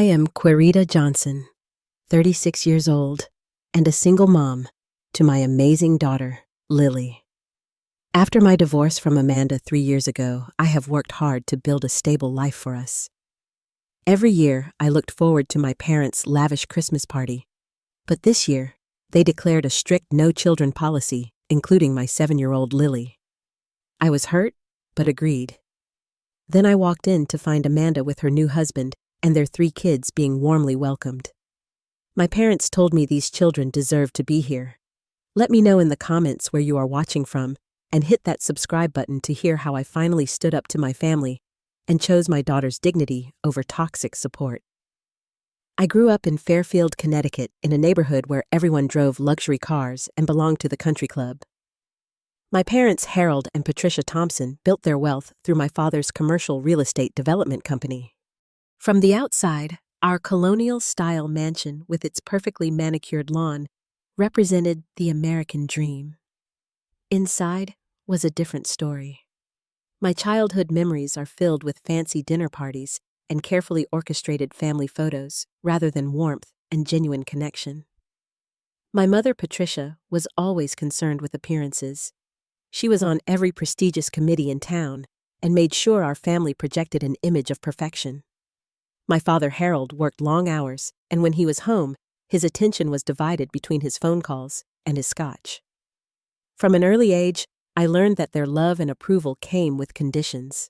am Querida Johnson, 36 years old, and a single mom to my amazing daughter, Lily. After my divorce from Amanda 3 years ago, I have worked hard to build a stable life for us. Every year, I looked forward to my parents' lavish Christmas party, but this year, they declared a strict no-children policy, including my 7-year-old Lily. I was hurt, but agreed. Then I walked in to find Amanda with her new husband and their 3 kids being warmly welcomed. My parents told me these children deserve to be here. Let me know in the comments where you are watching from, and hit that subscribe button to hear how I finally stood up to my family and chose my daughter's dignity over toxic support. I grew up in Fairfield, Connecticut, in a neighborhood where everyone drove luxury cars and belonged to the country club. My parents, Harold and Patricia Thompson, built their wealth through my father's commercial real estate development company. From the outside, our colonial-style mansion with its perfectly manicured lawn represented the American dream. Inside was a different story. My childhood memories are filled with fancy dinner parties and carefully orchestrated family photos rather than warmth and genuine connection. My mother, Patricia, was always concerned with appearances. She was on every prestigious committee in town and made sure our family projected an image of perfection. My father, Harold, worked long hours, and when he was home, his attention was divided between his phone calls and his scotch. From an early age, I learned that their love and approval came with conditions.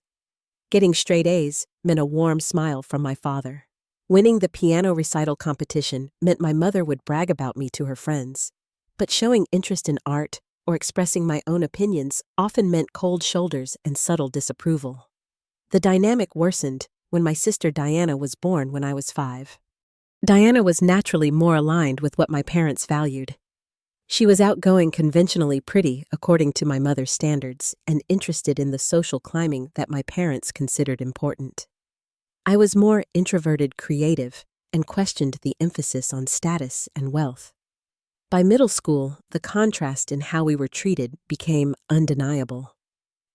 Getting straight A's meant a warm smile from my father. Winning the piano recital competition meant my mother would brag about me to her friends. But showing interest in art or expressing my own opinions often meant cold shoulders and subtle disapproval. The dynamic worsened when my sister Diana was born when I was 5. Diana was naturally more aligned with what my parents valued. She was outgoing, conventionally pretty according to my mother's standards, and interested in the social climbing that my parents considered important. I was more introverted, creative, and questioned the emphasis on status and wealth. By middle school, the contrast in how we were treated became undeniable.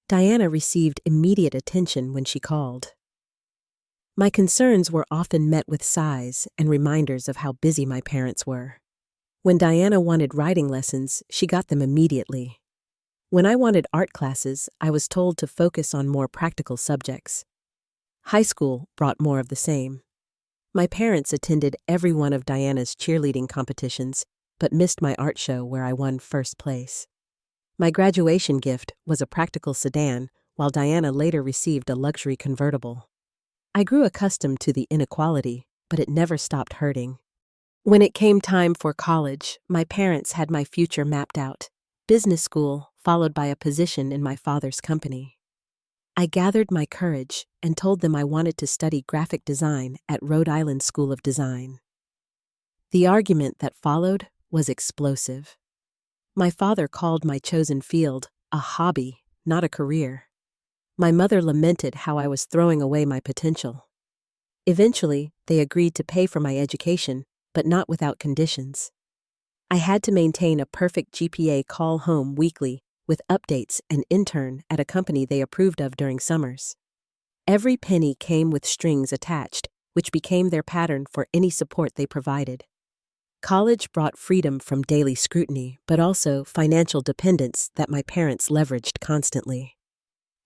Diana received immediate attention when she called. My concerns were often met with sighs and reminders of how busy my parents were. When Diana wanted writing lessons, she got them immediately. When I wanted art classes, I was told to focus on more practical subjects. High school brought more of the same. My parents attended every one of Diana's cheerleading competitions, but missed my art show where I won first place. My graduation gift was a practical sedan, while Diana later received a luxury convertible. I grew accustomed to the inequality, but it never stopped hurting. When it came time for college, my parents had my future mapped out: business school, followed by a position in my father's company. I gathered my courage and told them I wanted to study graphic design at Rhode Island School of Design. The argument that followed was explosive. My father called my chosen field a hobby, not a career. My mother lamented how I was throwing away my potential. Eventually, they agreed to pay for my education, but not without conditions. I had to maintain a perfect GPA, call home weekly with updates, and intern at a company they approved of during summers. Every penny came with strings attached, which became their pattern for any support they provided. College brought freedom from daily scrutiny, but also financial dependence that my parents leveraged constantly.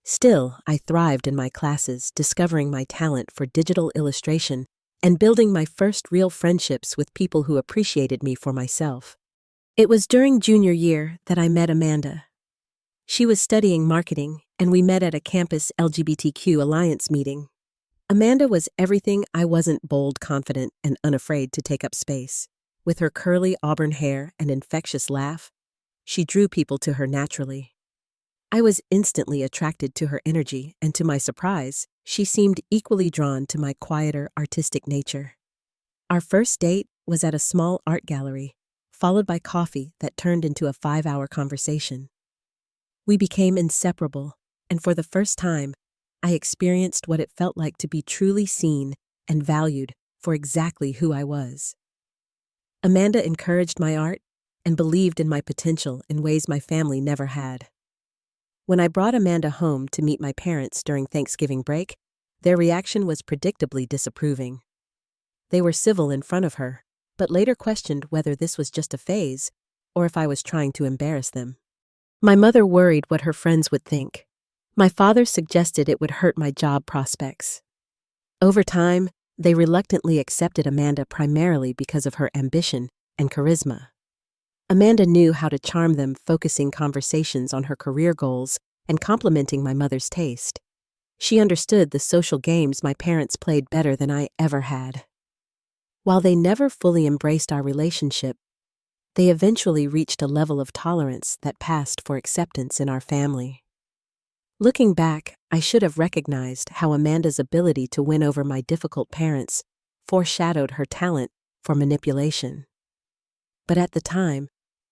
Still, I thrived in my classes, discovering my talent for digital illustration and building my first real friendships with people who appreciated me for myself. It was during junior year that I met Amanda. She was studying marketing, and we met at a campus LGBTQ alliance meeting. Amanda was everything I wasn't: bold, confident, and unafraid to take up space. With her curly auburn hair and infectious laugh, she drew people to her naturally. I was instantly attracted to her energy, and to my surprise, she seemed equally drawn to my quieter, artistic nature. Our first date was at a small art gallery, followed by coffee that turned into a 5-hour conversation. We became inseparable, and for the first time, I experienced what it felt like to be truly seen and valued for exactly who I was. Amanda encouraged my art and believed in my potential in ways my family never had. When I brought Amanda home to meet my parents during Thanksgiving break, their reaction was predictably disapproving. They were civil in front of her, but later questioned whether this was just a phase or if I was trying to embarrass them. My mother worried what her friends would think. My father suggested it would hurt my job prospects. Over time, they reluctantly accepted Amanda primarily because of her ambition and charisma. Amanda knew how to charm them, focusing conversations on her career goals and complimenting my mother's taste. She understood the social games my parents played better than I ever had. While they never fully embraced our relationship, they eventually reached a level of tolerance that passed for acceptance in our family. Looking back, I should have recognized how Amanda's ability to win over my difficult parents foreshadowed her talent for manipulation. But at the time,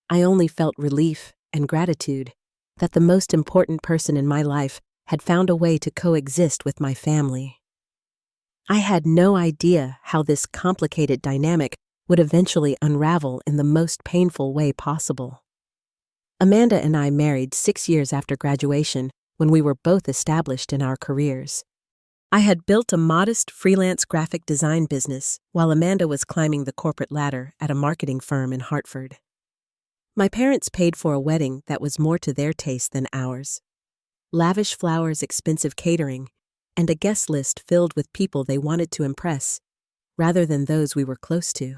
I only felt relief and gratitude that the most important person in my life had found a way to coexist with my family. I had no idea how this complicated dynamic would eventually unravel in the most painful way possible. Amanda and I married 6 years after graduation, when we were both established in our careers. I had built a modest freelance graphic design business while Amanda was climbing the corporate ladder at a marketing firm in Hartford. My parents paid for a wedding that was more to their taste than ours. Lavish flowers, expensive catering, and a guest list filled with people they wanted to impress, rather than those we were close to.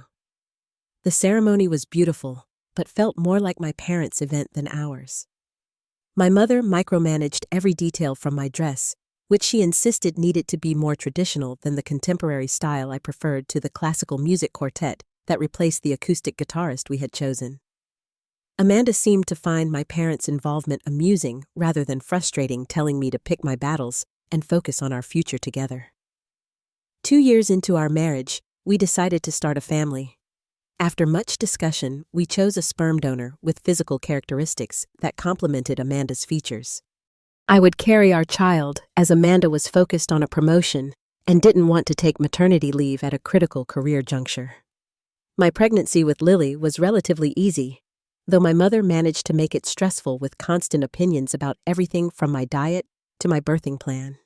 The ceremony was beautiful, but felt more like my parents' event than ours. My mother micromanaged every detail from my dress, which she insisted needed to be more traditional than the contemporary style I preferred to the classical music quartet that replaced the acoustic guitarist we had chosen. Amanda seemed to find my parents' involvement amusing rather than frustrating, telling me to pick my battles and focus on our future together. 2 years into our marriage, we decided to start a family. After much discussion, we chose a sperm donor with physical characteristics that complemented Amanda's features. I would carry our child as Amanda was focused on a promotion and didn't want to take maternity leave at a critical career juncture. My pregnancy with Lily was relatively easy, though my mother managed to make it stressful with constant opinions about everything from my diet to my birthing plan.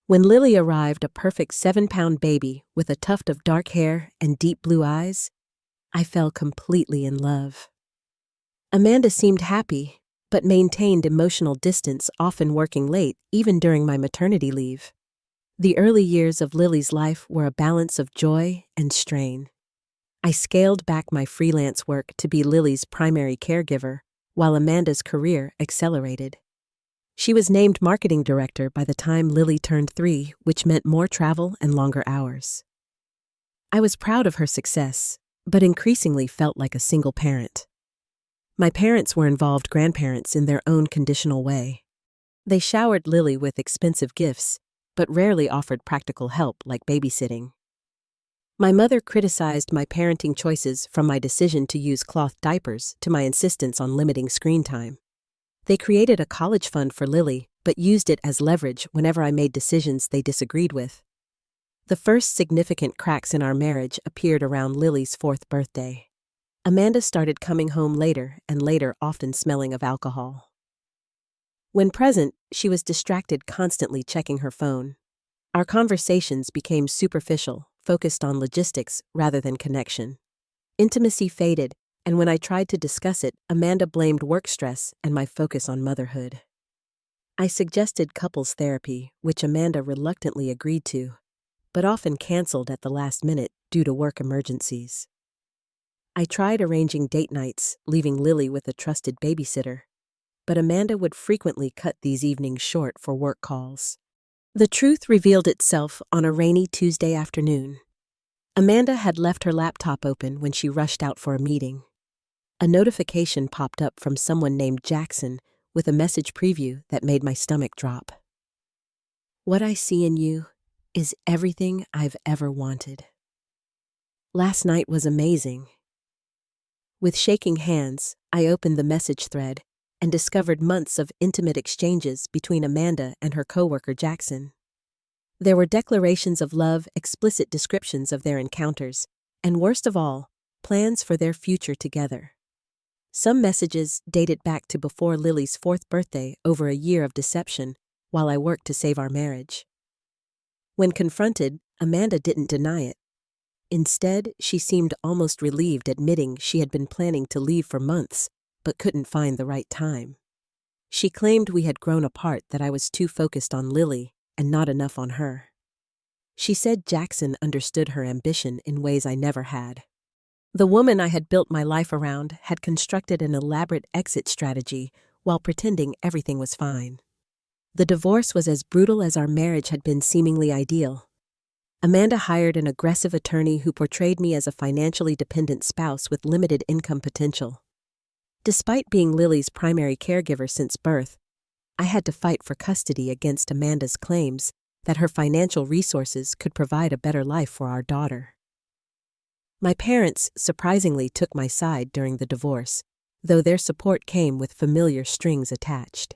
When Lily arrived, a perfect 7-pound baby with a tuft of dark hair and deep blue eyes, I fell completely in love. Amanda seemed happy, but maintained emotional distance, often working late, even during my maternity leave. The early years of Lily's life were a balance of joy and strain. I scaled back my freelance work to be Lily's primary caregiver, while Amanda's career accelerated. She was named marketing director by the time Lily turned 3, which meant more travel and longer hours. I was proud of her success, but increasingly felt like a single parent. My parents were involved grandparents in their own conditional way. They showered Lily with expensive gifts, but rarely offered practical help like babysitting. My mother criticized my parenting choices, from my decision to use cloth diapers to my insistence on limiting screen time. They created a college fund for Lily, but used it as leverage whenever I made decisions they disagreed with. The first significant cracks in our marriage appeared around Lily's 4th birthday. Amanda started coming home later and later, often smelling of alcohol. When present, she was distracted, constantly checking her phone. Our conversations became superficial, focused on logistics rather than connection. Intimacy faded, and when I tried to discuss it, Amanda blamed work stress and my focus on motherhood. I suggested couples therapy, which Amanda reluctantly agreed to, but often canceled at the last minute due to work emergencies. I tried arranging date nights, leaving Lily with a trusted babysitter, but Amanda would frequently cut these evenings short for work calls. The truth revealed itself on a rainy Tuesday afternoon. Amanda had left her laptop open when she rushed out for a meeting. A notification popped up from someone named Jackson with a message preview that made my stomach drop. "What I see in you is everything I've ever wanted." Last night was amazing. With shaking hands, I opened the message thread and discovered months of intimate exchanges between Amanda and her coworker Jackson. There were declarations of love, explicit descriptions of their encounters, and worst of all, plans for their future together. Some messages dated back to before Lily's 4th birthday, over a year of deception, while I worked to save our marriage. When confronted, Amanda didn't deny it. Instead, she seemed almost relieved, admitting she had been planning to leave for months, but couldn't find the right time. She claimed we had grown apart, that I was too focused on Lily and not enough on her. She said Jackson understood her ambition in ways I never had. The woman I had built my life around had constructed an elaborate exit strategy while pretending everything was fine. The divorce was as brutal as our marriage had been seemingly ideal. Amanda hired an aggressive attorney who portrayed me as a financially dependent spouse with limited income potential. Despite being Lily's primary caregiver since birth, I had to fight for custody against Amanda's claims that her financial resources could provide a better life for our daughter. My parents surprisingly took my side during the divorce, though their support came with familiar strings attached.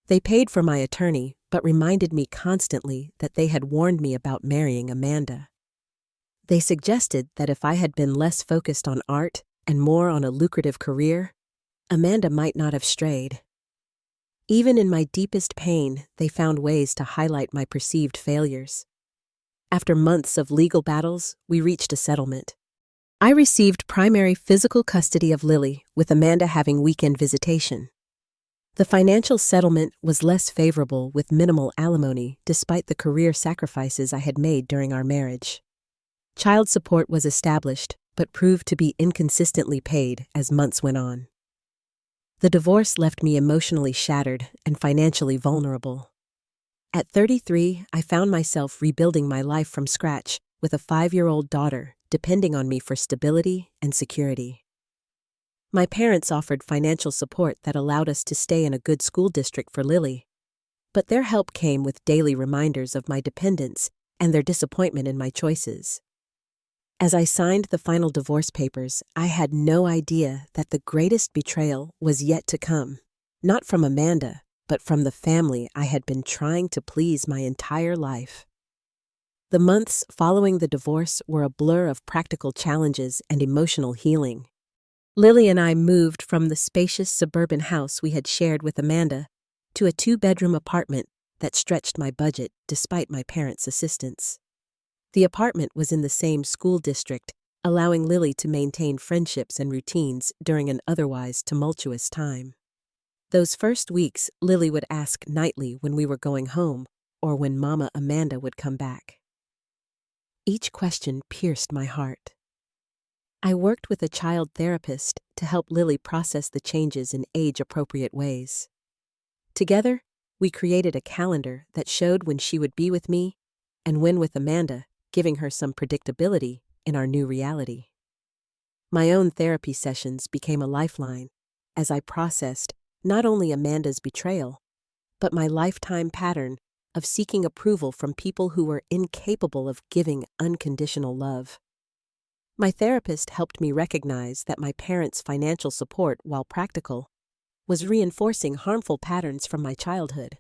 They paid for my attorney, but reminded me constantly that they had warned me about marrying Amanda. They suggested that if I had been less focused on art and more on a lucrative career, Amanda might not have strayed. Even in my deepest pain, they found ways to highlight my perceived failures. After months of legal battles, we reached a settlement. I received primary physical custody of Lily, with Amanda having weekend visitation. The financial settlement was less favorable, with minimal alimony despite the career sacrifices I had made during our marriage. Child support was established, but proved to be inconsistently paid as months went on. The divorce left me emotionally shattered and financially vulnerable. At 33, I found myself rebuilding my life from scratch, with a 5-year-old daughter depending on me for stability and security. My parents offered financial support that allowed us to stay in a good school district for Lily, but their help came with daily reminders of my dependence and their disappointment in my choices. As I signed the final divorce papers, I had no idea that the greatest betrayal was yet to come, not from Amanda, but from the family I had been trying to please my entire life. The months following the divorce were a blur of practical challenges and emotional healing. Lily and I moved from the spacious suburban house we had shared with Amanda to a 2-bedroom apartment that stretched my budget despite my parents' assistance. The apartment was in the same school district, allowing Lily to maintain friendships and routines during an otherwise tumultuous time. Those first weeks, Lily would ask nightly when we were going home or when Mama Amanda would come back. Each question pierced my heart. I worked with a child therapist to help Lily process the changes in age-appropriate ways. Together, we created a calendar that showed when she would be with me and when with Amanda, giving her some predictability in our new reality. My own therapy sessions became a lifeline as I processed not only Amanda's betrayal, but my lifetime pattern of seeking approval from people who were incapable of giving unconditional love. My therapist helped me recognize that my parents' financial support, while practical, was reinforcing harmful patterns from my childhood.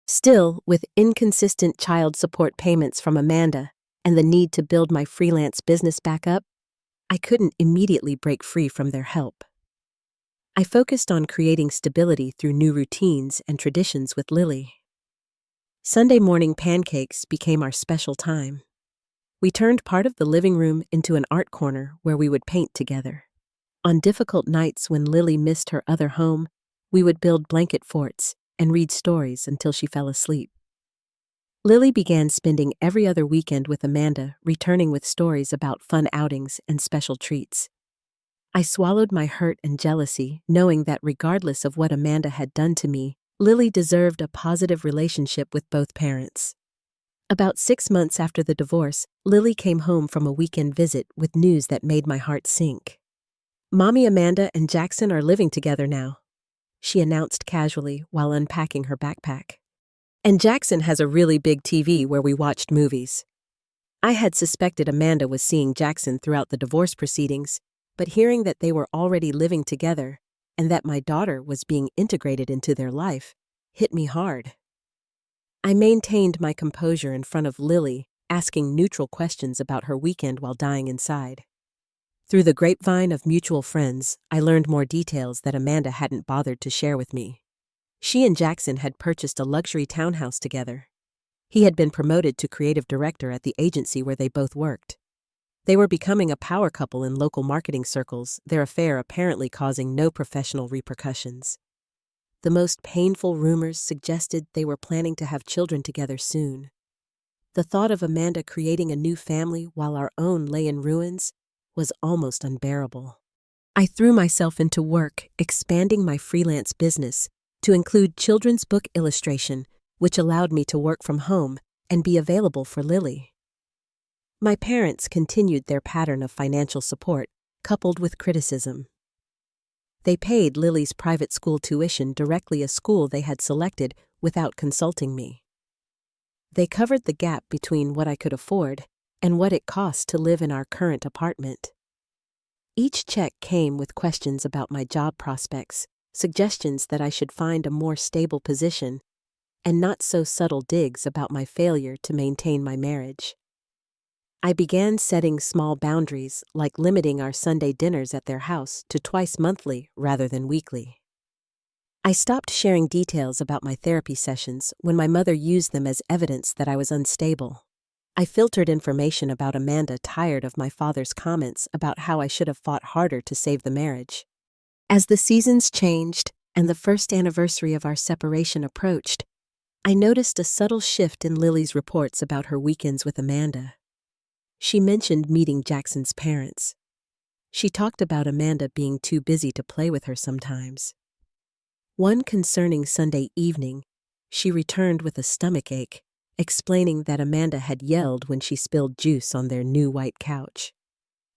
Still, with inconsistent child support payments from Amanda and the need to build my freelance business back up, I couldn't immediately break free from their help. I focused on creating stability through new routines and traditions with Lily. Sunday morning pancakes became our special time. We turned part of the living room into an art corner where we would paint together. On difficult nights when Lily missed her other home, we would build blanket forts and read stories until she fell asleep. Lily began spending every other weekend with Amanda, returning with stories about fun outings and special treats. I swallowed my hurt and jealousy, knowing that regardless of what Amanda had done to me, Lily deserved a positive relationship with both parents. About 6 months after the divorce, Lily came home from a weekend visit with news that made my heart sink. "Mommy Amanda and Jackson are living together now," she announced casually while unpacking her backpack. "And Jackson has a really big TV where we watched movies." I had suspected Amanda was seeing Jackson throughout the divorce proceedings, but hearing that they were already living together and that my daughter was being integrated into their life hit me hard. I maintained my composure in front of Lily, asking neutral questions about her weekend while dying inside. Through the grapevine of mutual friends, I learned more details that Amanda hadn't bothered to share with me. She and Jackson had purchased a luxury townhouse together. He had been promoted to creative director at the agency where they both worked. They were becoming a power couple in local marketing circles, their affair apparently causing no professional repercussions. The most painful rumors suggested they were planning to have children together soon. The thought of Amanda creating a new family while our own lay in ruins was almost unbearable. I threw myself into work, expanding my freelance business to include children's book illustration, which allowed me to work from home and be available for Lily. My parents continued their pattern of financial support, coupled with criticism. They paid Lily's private school tuition directly a school they had selected without consulting me. They covered the gap between what I could afford and what it cost to live in our current apartment. Each check came with questions about my job prospects, suggestions that I should find a more stable position, and not so subtle digs about my failure to maintain my marriage. I began setting small boundaries, like limiting our Sunday dinners at their house to twice monthly rather than weekly. I stopped sharing details about my therapy sessions when my mother used them as evidence that I was unstable. I filtered information about Amanda, tired of my father's comments about how I should have fought harder to save the marriage. As the seasons changed and the first anniversary of our separation approached, I noticed a subtle shift in Lily's reports about her weekends with Amanda. She mentioned meeting Jackson's parents. She talked about Amanda being too busy to play with her sometimes. One concerning Sunday evening, she returned with a stomachache, explaining that Amanda had yelled when she spilled juice on their new white couch.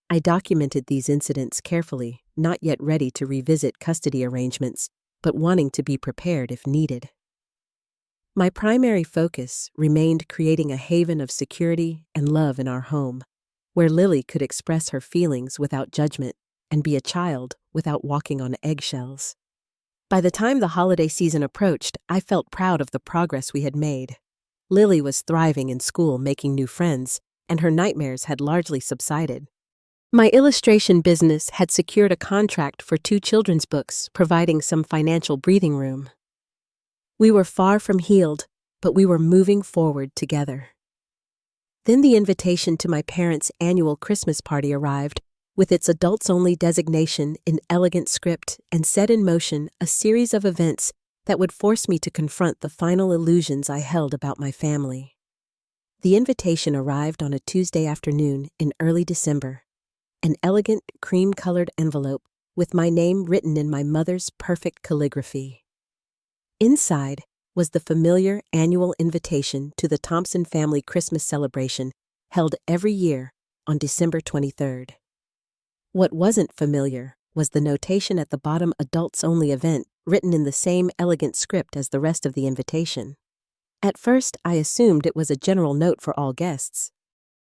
I documented these incidents carefully, not yet ready to revisit custody arrangements, but wanting to be prepared if needed. My primary focus remained creating a haven of security and love in our home, where Lily could express her feelings without judgment and be a child without walking on eggshells. By the time the holiday season approached, I felt proud of the progress we had made. Lily was thriving in school, making new friends, and her nightmares had largely subsided. My illustration business had secured a contract for 2 children's books, providing some financial breathing room. We were far from healed, but we were moving forward together. Then the invitation to my parents' annual Christmas party arrived, with its adults-only designation in elegant script, and set in motion a series of events that would force me to confront the final illusions I held about my family. The invitation arrived on a Tuesday afternoon in early December, an elegant cream-colored envelope with my name written in my mother's perfect calligraphy. Inside was the familiar annual invitation to the Thompson family Christmas celebration held every year on December 23rd. What wasn't familiar was the notation at the bottom, adults-only event, written in the same elegant script as the rest of the invitation. At first, I assumed it was a general note for all guests.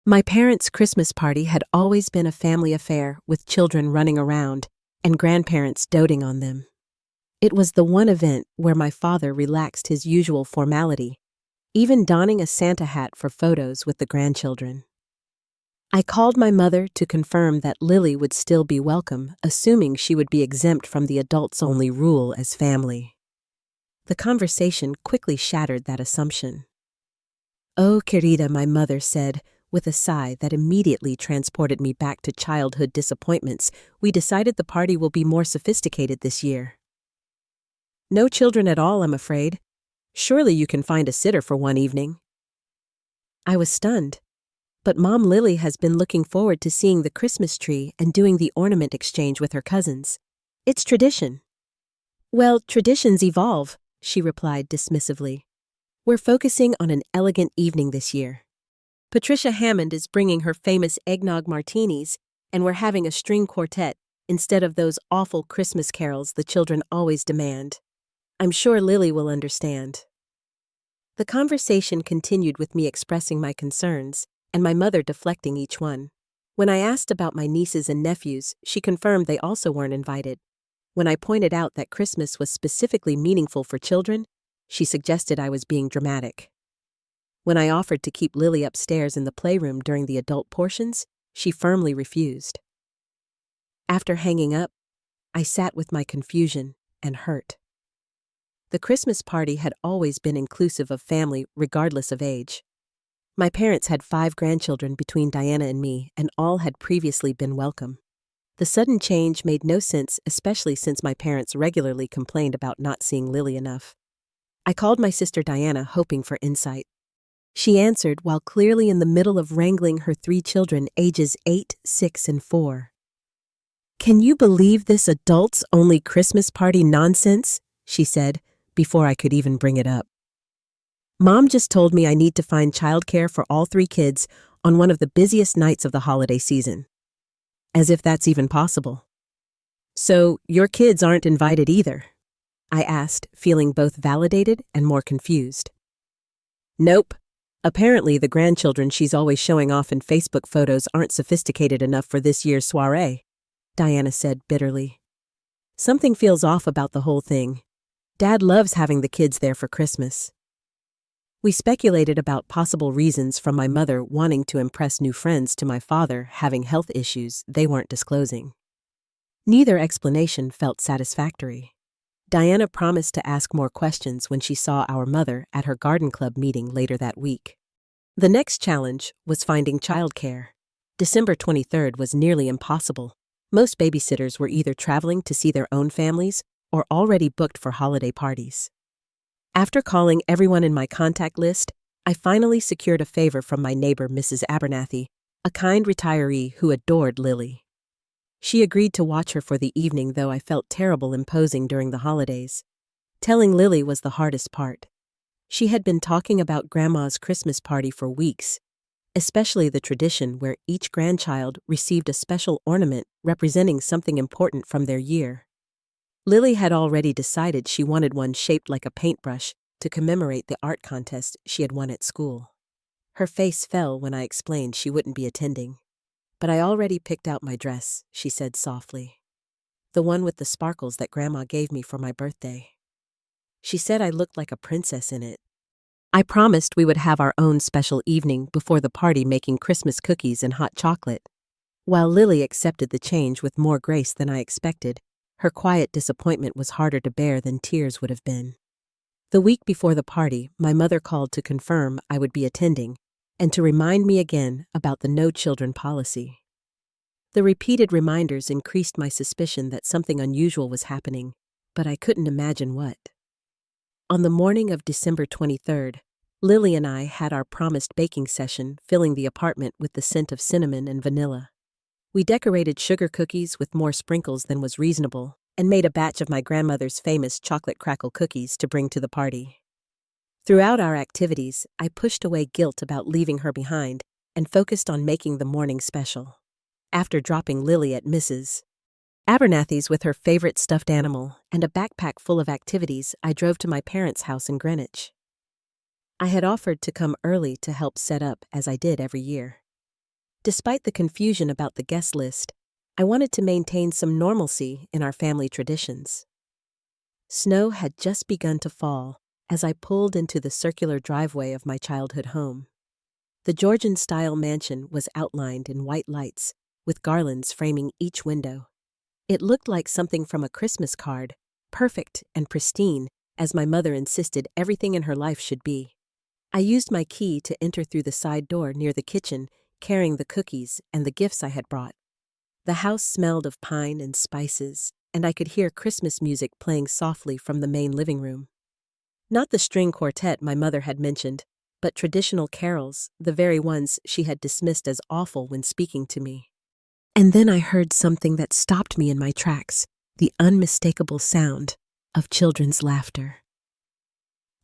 My parents' Christmas party had always been a family affair, with children running around and grandparents doting on them. It was the one event where my father relaxed his usual formality, even donning a Santa hat for photos with the grandchildren. I called my mother to confirm that Lily would still be welcome, assuming she would be exempt from the adults-only rule as family. The conversation quickly shattered that assumption. "Oh, querida," my mother said, with a sigh that immediately transported me back to childhood disappointments, "we decided the party will be more sophisticated this year." "No children at all, I'm afraid. Surely you can find a sitter for one evening." I was stunned. But Mom Lily has been looking forward to seeing the Christmas tree and doing the ornament exchange with her cousins. It's tradition. "Well, traditions evolve," she replied dismissively. "We're focusing on an elegant evening this year. Patricia Hammond is bringing her famous eggnog martinis, and we're having a string quartet instead of those awful Christmas carols the children always demand. I'm sure Lily will understand." The conversation continued with me expressing my concerns, and my mother deflecting each one. When I asked about my nieces and nephews, she confirmed they also weren't invited. When I pointed out that Christmas was specifically meaningful for children, she suggested I was being dramatic. When I offered to keep Lily upstairs in the playroom during the adult portions, she firmly refused. After hanging up, I sat with my confusion and hurt. The Christmas party had always been inclusive of family regardless of age. My parents had 5 grandchildren between Diana and me, and all had previously been welcome. The sudden change made no sense, especially since my parents regularly complained about not seeing Lily enough. I called my sister Diana, hoping for insight. She answered while clearly in the middle of wrangling her 3 children, ages 8, 6, and 4. "Can you believe this adults-only Christmas party nonsense?" she said, before I could even bring it up. "Mom just told me I need to find childcare for all 3 kids on one of the busiest nights of the holiday season. As if that's even possible." "So, your kids aren't invited either?" I asked, feeling both validated and more confused. "Nope. Apparently the grandchildren she's always showing off in Facebook photos aren't sophisticated enough for this year's soiree," Diana said bitterly. "Something feels off about the whole thing. Dad loves having the kids there for Christmas." We speculated about possible reasons, from my mother wanting to impress new friends to my father having health issues they weren't disclosing. Neither explanation felt satisfactory. Diana promised to ask more questions when she saw our mother at her garden club meeting later that week. The next challenge was finding childcare. December 23rd was nearly impossible. Most babysitters were either traveling to see their own families or already booked for holiday parties. After calling everyone in my contact list, I finally secured a favor from my neighbor, Mrs. Abernathy, a kind retiree who adored Lily. She agreed to watch her for the evening, though I felt terrible imposing during the holidays. Telling Lily was the hardest part. She had been talking about Grandma's Christmas party for weeks, especially the tradition where each grandchild received a special ornament representing something important from their year. Lily had already decided she wanted one shaped like a paintbrush to commemorate the art contest she had won at school. Her face fell when I explained she wouldn't be attending. "But I already picked out my dress," she said softly. "The one with the sparkles that Grandma gave me for my birthday. She said I looked like a princess in it." I promised we would have our own special evening before the party, making Christmas cookies and hot chocolate. While Lily accepted the change with more grace than I expected, her quiet disappointment was harder to bear than tears would have been. The week before the party, my mother called to confirm I would be attending and to remind me again about the no children policy. The repeated reminders increased my suspicion that something unusual was happening, but I couldn't imagine what. On the morning of December 23rd, Lily and I had our promised baking session, filling the apartment with the scent of cinnamon and vanilla. We decorated sugar cookies with more sprinkles than was reasonable and made a batch of my grandmother's famous chocolate crackle cookies to bring to the party. Throughout our activities, I pushed away guilt about leaving her behind and focused on making the morning special. After dropping Lily at Mrs. Abernathy's with her favorite stuffed animal and a backpack full of activities, I drove to my parents' house in Greenwich. I had offered to come early to help set up, as I did every year. Despite the confusion about the guest list, I wanted to maintain some normalcy in our family traditions. Snow had just begun to fall as I pulled into the circular driveway of my childhood home. The Georgian-style mansion was outlined in white lights, with garlands framing each window. It looked like something from a Christmas card, perfect and pristine, as my mother insisted everything in her life should be. I used my key to enter through the side door near the kitchen, carrying the cookies and the gifts I had brought. The house smelled of pine and spices, and I could hear Christmas music playing softly from the main living room. Not the string quartet my mother had mentioned, but traditional carols, the very ones she had dismissed as awful when speaking to me. And then I heard something that stopped me in my tracks, the unmistakable sound of children's laughter.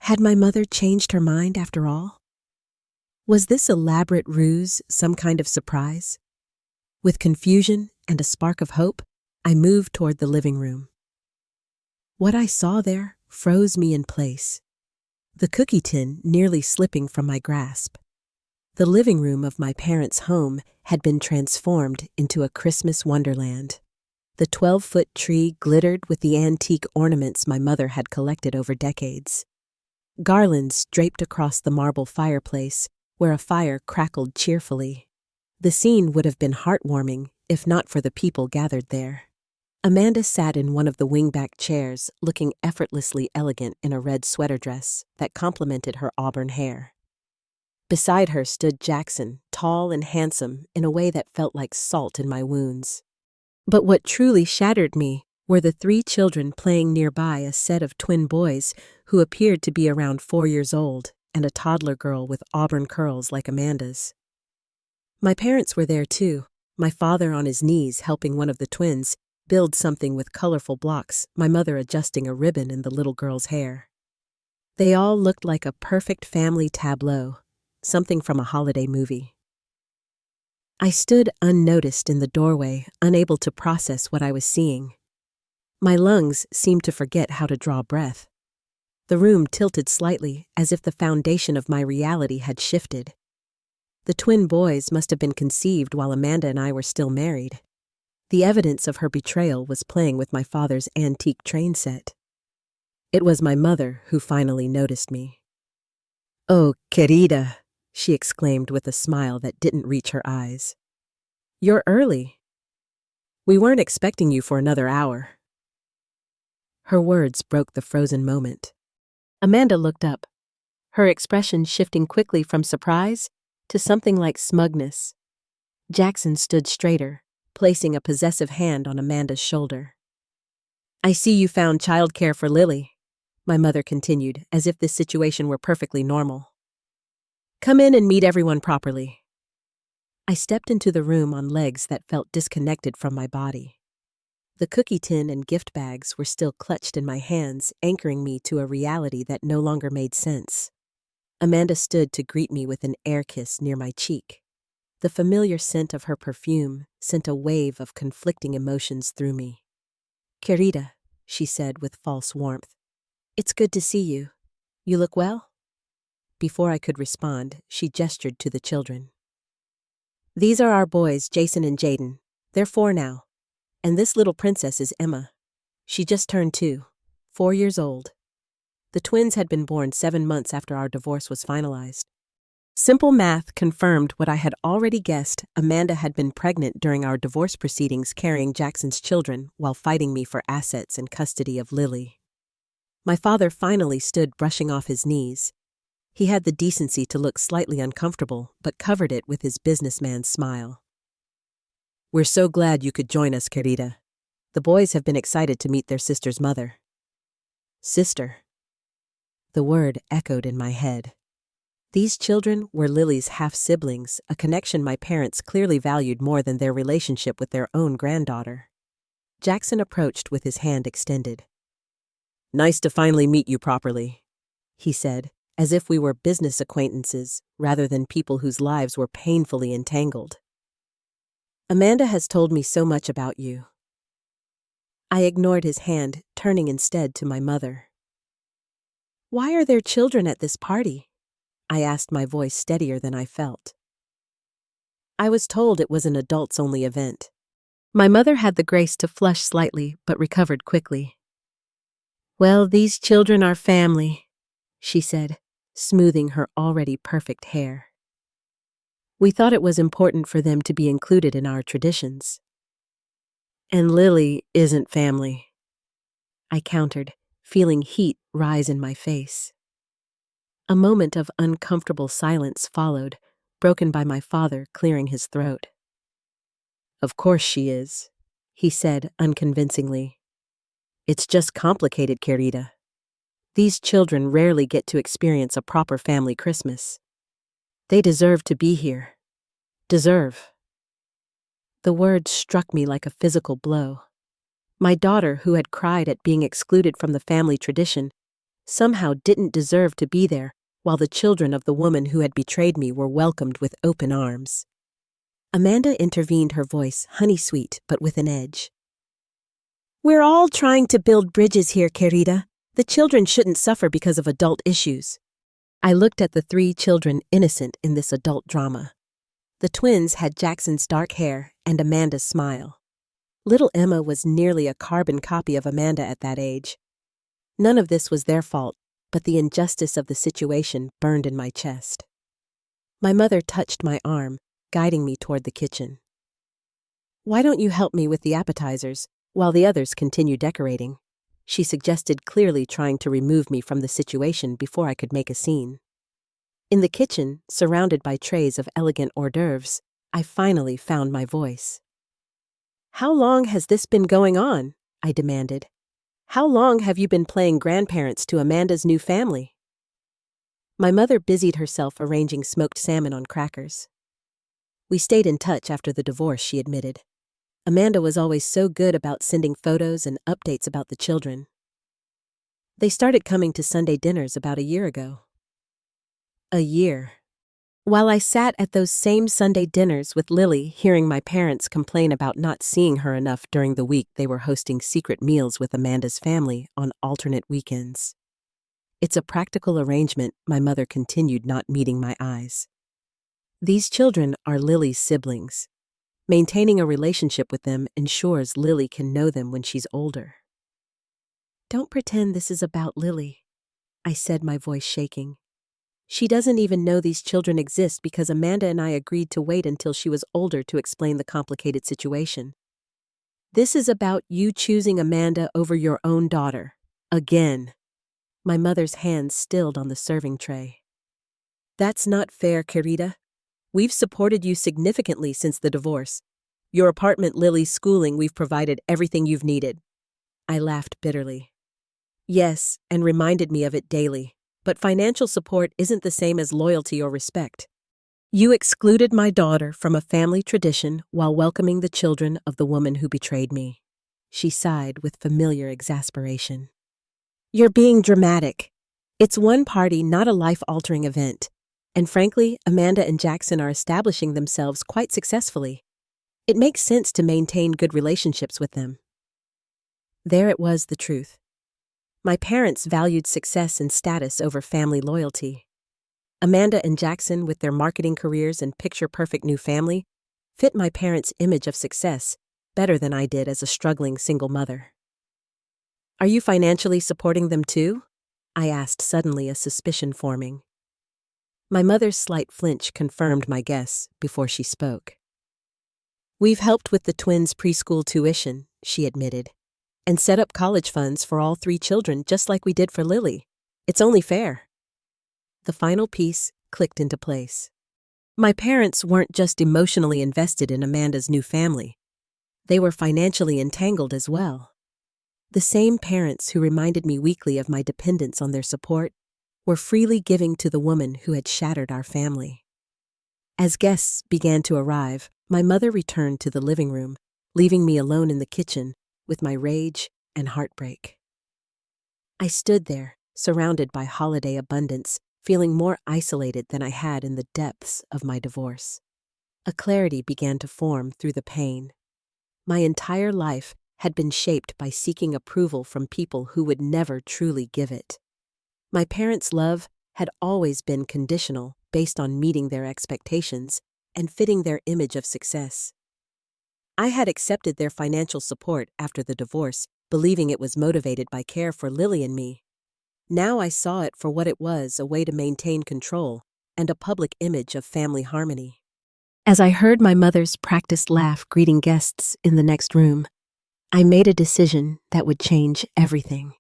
Had my mother changed her mind after all? Was this elaborate ruse some kind of surprise? With confusion and a spark of hope, I moved toward the living room. What I saw there froze me in place, the cookie tin nearly slipping from my grasp. The living room of my parents' home had been transformed into a Christmas wonderland. The 12-foot tree glittered with the antique ornaments my mother had collected over decades. Garlands draped across the marble fireplace, where a fire crackled cheerfully. The scene would have been heartwarming if not for the people gathered there. Amanda sat in one of the wingback chairs, looking effortlessly elegant in a red sweater dress that complemented her auburn hair. Beside her stood Jackson, tall and handsome in a way that felt like salt in my wounds. But what truly shattered me were the three children playing nearby, a set of twin boys who appeared to be around 4 years old and a toddler girl with auburn curls like Amanda's. My parents were there too, my father on his knees helping one of the twins build something with colorful blocks, my mother adjusting a ribbon in the little girl's hair. They all looked like a perfect family tableau, something from a holiday movie. I stood unnoticed in the doorway, unable to process what I was seeing. My lungs seemed to forget how to draw breath. The room tilted slightly, as if the foundation of my reality had shifted. The twin boys must have been conceived while Amanda and I were still married. The evidence of her betrayal was playing with my father's antique train set. It was my mother who finally noticed me. "Oh, querida," she exclaimed with a smile that didn't reach her eyes. "You're early. We weren't expecting you for another hour." Her words broke the frozen moment. Amanda looked up, her expression shifting quickly from surprise to something like smugness. Jackson stood straighter, placing a possessive hand on Amanda's shoulder. "I see you found childcare for Lily," my mother continued, as if this situation were perfectly normal. "Come in and meet everyone properly." I stepped into the room on legs that felt disconnected from my body. The cookie tin and gift bags were still clutched in my hands, anchoring me to a reality that no longer made sense. Amanda stood to greet me with an air kiss near my cheek. The familiar scent of her perfume sent a wave of conflicting emotions through me. "Querida," she said with false warmth. "It's good to see you. You look well?" Before I could respond, she gestured to the children. "These are our boys, Jason and Jaden. They're 4 now. And this little princess is Emma. She just turned 2, 4 years old. The twins had been born 7 months after our divorce was finalized." Simple math confirmed what I had already guessed. Amanda had been pregnant during our divorce proceedings, carrying Jackson's children while fighting me for assets and custody of Lily. My father finally stood, brushing off his knees. He had the decency to look slightly uncomfortable, but covered it with his businessman's smile. "We're so glad you could join us, querida. The boys have been excited to meet their sister's mother." "Sister." The word echoed in my head. These children were Lily's half-siblings, a connection my parents clearly valued more than their relationship with their own granddaughter. Jackson approached with his hand extended. "Nice to finally meet you properly," he said, as if we were business acquaintances rather than people whose lives were painfully entangled. "Amanda has told me so much about you." I ignored his hand, turning instead to my mother. "Why are there children at this party?" I asked, my voice steadier than I felt. "I was told it was an adults-only event." My mother had the grace to flush slightly, but recovered quickly. "Well, these children are family," she said, smoothing her already perfect hair. "We thought it was important for them to be included in our traditions." "And Lily isn't family," I countered, feeling heat rise in my face. A moment of uncomfortable silence followed, broken by my father clearing his throat. "Of course she is," he said unconvincingly. "It's just complicated, querida. These children rarely get to experience a proper family Christmas. They deserve to be here. Deserve." The word struck me like a physical blow. My daughter, who had cried at being excluded from the family tradition, somehow didn't deserve to be there, while the children of the woman who had betrayed me were welcomed with open arms. Amanda intervened, her voice honey-sweet but with an edge. "We're all trying to build bridges here, querida. The children shouldn't suffer because of adult issues." I looked at the 3 children innocent in this adult drama. The twins had Jackson's dark hair and Amanda's smile. Little Emma was nearly a carbon copy of Amanda at that age. None of this was their fault, but the injustice of the situation burned in my chest. My mother touched my arm, guiding me toward the kitchen. "Why don't you help me with the appetizers while the others continue decorating?" she suggested, clearly trying to remove me from the situation before I could make a scene. In the kitchen, surrounded by trays of elegant hors d'oeuvres, I finally found my voice. "How long has this been going on?" I demanded. "How long have you been playing grandparents to Amanda's new family?" My mother busied herself arranging smoked salmon on crackers. "We stayed in touch after the divorce," she admitted. "Amanda was always so good about sending photos and updates about the children. They started coming to Sunday dinners about a year ago." A year. While I sat at those same Sunday dinners with Lily, hearing my parents complain about not seeing her enough during the week they were hosting secret meals with Amanda's family on alternate weekends. "It's a practical arrangement," my mother continued, not meeting my eyes. "These children are Lily's siblings. Maintaining a relationship with them ensures Lily can know them when she's older." "Don't pretend this is about Lily," I said, my voice shaking. "She doesn't even know these children exist because Amanda and I agreed to wait until she was older to explain the complicated situation. This is about you choosing Amanda over your own daughter. Again." My mother's hands stilled on the serving tray. "That's not fair, querida. We've supported you significantly since the divorce. Your apartment, Lily's schooling, we've provided everything you've needed." I laughed bitterly. "Yes, and reminded me of it daily. But financial support isn't the same as loyalty or respect. You excluded my daughter from a family tradition while welcoming the children of the woman who betrayed me." She sighed with familiar exasperation. "You're being dramatic. It's one party, not a life-altering event. And frankly, Amanda and Jackson are establishing themselves quite successfully. It makes sense to maintain good relationships with them." There it was, the truth. My parents valued success and status over family loyalty. Amanda and Jackson, with their marketing careers and picture-perfect new family, fit my parents' image of success better than I did as a struggling single mother. "Are you financially supporting them too?" I asked, suddenly a suspicion forming. My mother's slight flinch confirmed my guess before she spoke. "We've helped with the twins' preschool tuition," she admitted, "and set up college funds for all 3 children just like we did for Lily. It's only fair." The final piece clicked into place. My parents weren't just emotionally invested in Amanda's new family. They were financially entangled as well. The same parents who reminded me weekly of my dependence on their support were freely giving to the woman who had shattered our family. As guests began to arrive, my mother returned to the living room, leaving me alone in the kitchen with my rage and heartbreak. I stood there, surrounded by holiday abundance, feeling more isolated than I had in the depths of my divorce. A clarity began to form through the pain. My entire life had been shaped by seeking approval from people who would never truly give it. My parents' love had always been conditional, based on meeting their expectations and fitting their image of success. I had accepted their financial support after the divorce, believing it was motivated by care for Lily and me. Now I saw it for what it was, a way to maintain control and a public image of family harmony. As I heard my mother's practiced laugh greeting guests in the next room, I made a decision that would change everything.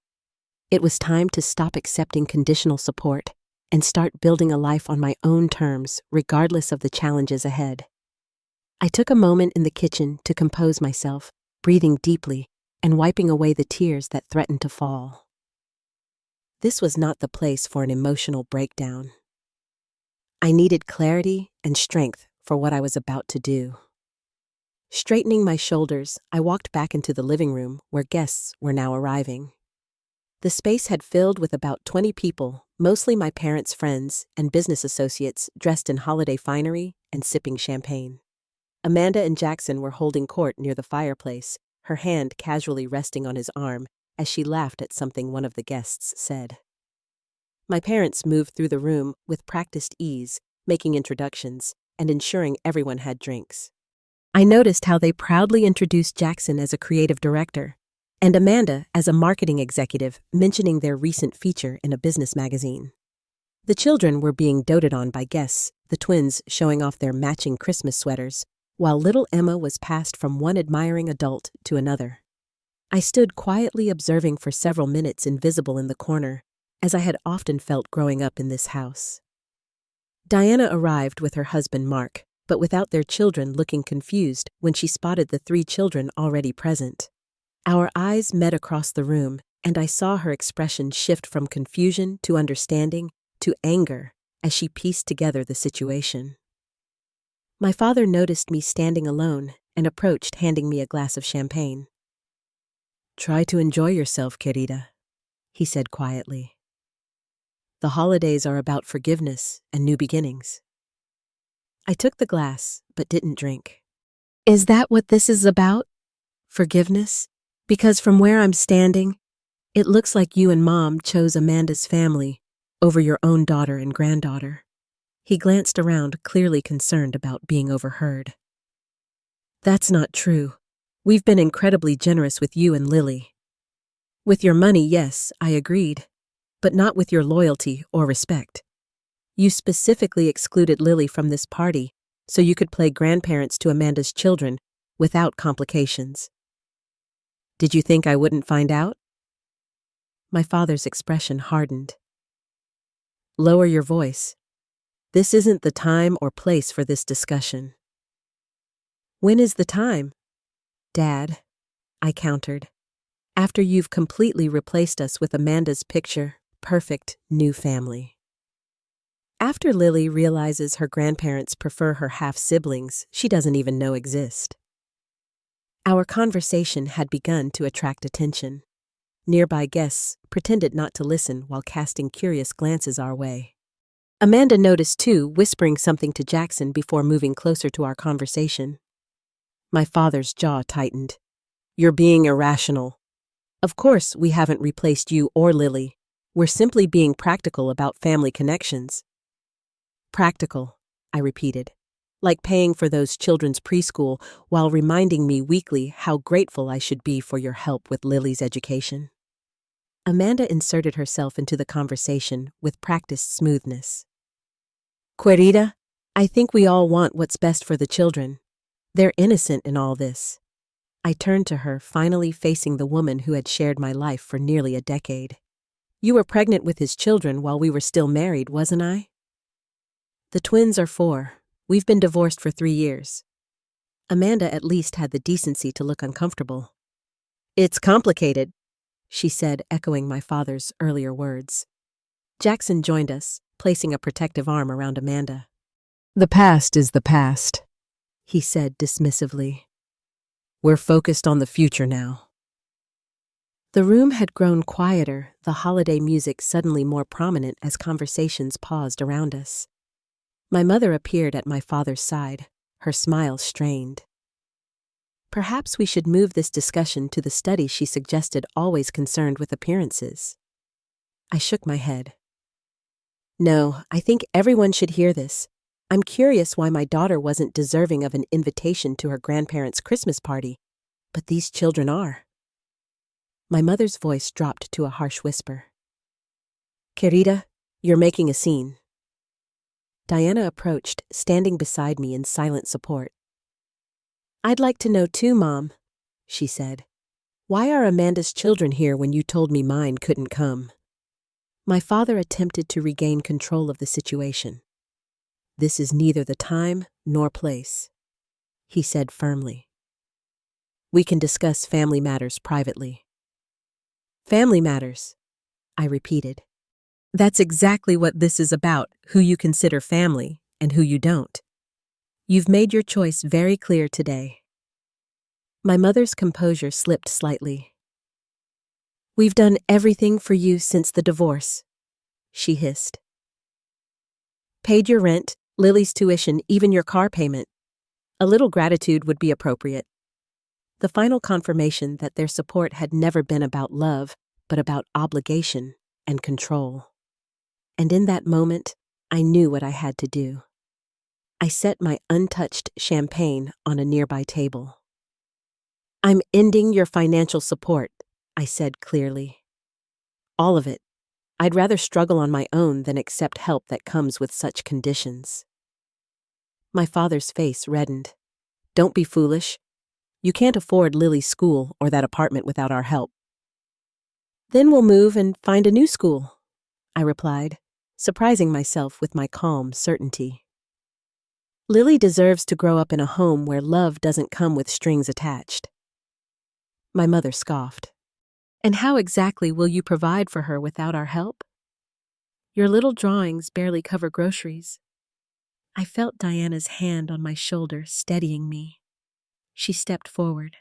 It was time to stop accepting conditional support and start building a life on my own terms, regardless of the challenges ahead. I took a moment in the kitchen to compose myself, breathing deeply and wiping away the tears that threatened to fall. This was not the place for an emotional breakdown. I needed clarity and strength for what I was about to do. Straightening my shoulders, I walked back into the living room where guests were now arriving. The space had filled with about 20 people, mostly my parents' friends and business associates dressed in holiday finery and sipping champagne. Amanda and Jackson were holding court near the fireplace, her hand casually resting on his arm as she laughed at something one of the guests said. My parents moved through the room with practiced ease, making introductions and ensuring everyone had drinks. I noticed how they proudly introduced Jackson as a creative director and Amanda as a marketing executive, mentioning their recent feature in a business magazine. The children were being doted on by guests, the twins showing off their matching Christmas sweaters, while little Emma was passed from one admiring adult to another. I stood quietly observing for several minutes, invisible in the corner, as I had often felt growing up in this house. Diana arrived with her husband Mark, but without their children, looking confused when she spotted the 3 children already present. Our eyes met across the room, and I saw her expression shift from confusion to understanding to anger as she pieced together the situation. My father noticed me standing alone and approached, handing me a glass of champagne. "Try to enjoy yourself, querida," he said quietly. "The holidays are about forgiveness and new beginnings." I took the glass, but didn't drink. "Is that what this is about? Forgiveness? Because from where I'm standing, it looks like you and Mom chose Amanda's family over your own daughter and granddaughter." He glanced around, clearly concerned about being overheard. "That's not true. We've been incredibly generous with you and Lily." "With your money, yes," I agreed, "but not with your loyalty or respect. You specifically excluded Lily from this party so you could play grandparents to Amanda's children without complications. Did you think I wouldn't find out?" My father's expression hardened. "Lower your voice. This isn't the time or place for this discussion." "When is the time?" "Dad," I countered, "after you've completely replaced us with Amanda's picture, perfect new family. After Lily realizes her grandparents prefer her half-siblings she doesn't even know exist." Our conversation had begun to attract attention. Nearby guests pretended not to listen while casting curious glances our way. Amanda noticed too, whispering something to Jackson before moving closer to our conversation. My father's jaw tightened. "You're being irrational. Of course, we haven't replaced you or Lily. We're simply being practical about family connections." "Practical," I repeated, "like paying for those children's preschool while reminding me weekly how grateful I should be for your help with Lily's education." Amanda inserted herself into the conversation with practiced smoothness. "Querida, I think we all want what's best for the children. They're innocent in all this." I turned to her, finally facing the woman who had shared my life for nearly a decade. "You were pregnant with his children while we were still married, wasn't I?" "The twins are 4. We've been divorced for 3 years." Amanda at least had the decency to look uncomfortable. "It's complicated," she said, echoing my father's earlier words. Jackson joined us, placing a protective arm around Amanda. "The past is the past," he said dismissively. "We're focused on the future now." The room had grown quieter, the holiday music suddenly more prominent as conversations paused around us. My mother appeared at my father's side, her smile strained. "Perhaps we should move this discussion to the study she suggested, always concerned with appearances." I shook my head. "No, I think everyone should hear this. I'm curious why my daughter wasn't deserving of an invitation to her grandparents' Christmas party, but these children are." My mother's voice dropped to a harsh whisper. "Querida, you're making a scene." Diana approached, standing beside me in silent support. "I'd like to know too, Mom," she said. "Why are Amanda's children here when you told me mine couldn't come?" My father attempted to regain control of the situation. "This is neither the time nor place," he said firmly. "We can discuss family matters privately." "Family matters," I repeated. "That's exactly what this is about, who you consider family and who you don't. You've made your choice very clear today." My mother's composure slipped slightly. "We've done everything for you since the divorce," she hissed. "Paid your rent, Lily's tuition, even your car payment. A little gratitude would be appropriate." The final confirmation that their support had never been about love, but about obligation and control. And in that moment, I knew what I had to do. I set my untouched champagne on a nearby table. "I'm ending your financial support," I said clearly. "All of it. I'd rather struggle on my own than accept help that comes with such conditions." My father's face reddened. "Don't be foolish. You can't afford Lily's school or that apartment without our help." "Then we'll move and find a new school," I replied, surprising myself with my calm certainty. Lily deserves to grow up in a home where love doesn't come with strings attached. My mother scoffed. And how exactly will you provide for her without our help? Your little drawings barely cover groceries. I felt Diana's hand on my shoulder, steadying me. She stepped forward.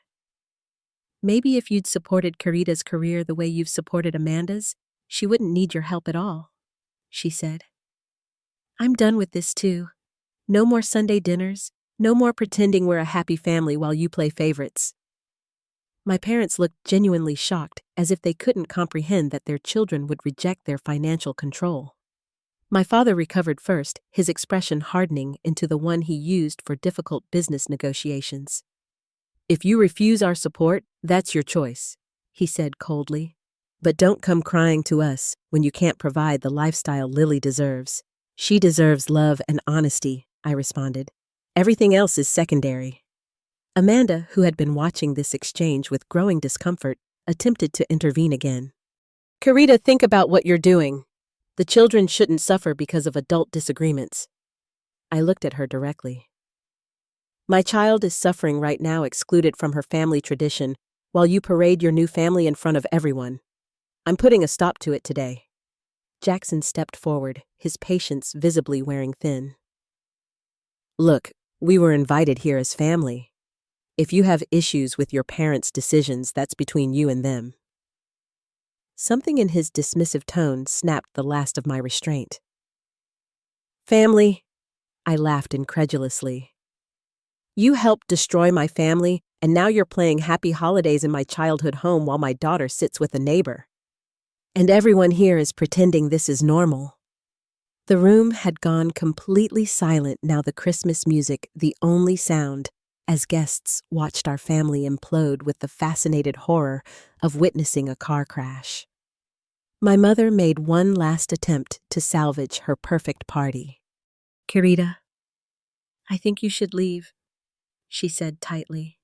Maybe if you'd supported Carita's career the way you've supported Amanda's, she wouldn't need your help at all, she said. I'm done with this too. No more Sunday dinners, no more pretending we're a happy family while you play favorites. My parents looked genuinely shocked, as if they couldn't comprehend that their children would reject their financial control. My father recovered first, his expression hardening into the one he used for difficult business negotiations. If you refuse our support, that's your choice, he said coldly. But don't come crying to us when you can't provide the lifestyle Lily deserves. She deserves love and honesty, I responded. Everything else is secondary. Amanda, who had been watching this exchange with growing discomfort, attempted to intervene again. Carita, think about what you're doing. The children shouldn't suffer because of adult disagreements. I looked at her directly. My child is suffering right now, excluded from her family tradition, while you parade your new family in front of everyone. I'm putting a stop to it today. Jackson stepped forward, his patience visibly wearing thin. Look, we were invited here as family. If you have issues with your parents' decisions, that's between you and them. Something in his dismissive tone snapped the last of my restraint. Family? I laughed incredulously. You helped destroy my family, and now you're playing happy holidays in my childhood home while my daughter sits with a neighbor. And everyone here is pretending this is normal. The room had gone completely silent now, the Christmas music the only sound, as guests watched our family implode with the fascinated horror of witnessing a car crash. My mother made one last attempt to salvage her perfect party. Carita, I think you should leave, she said tightly.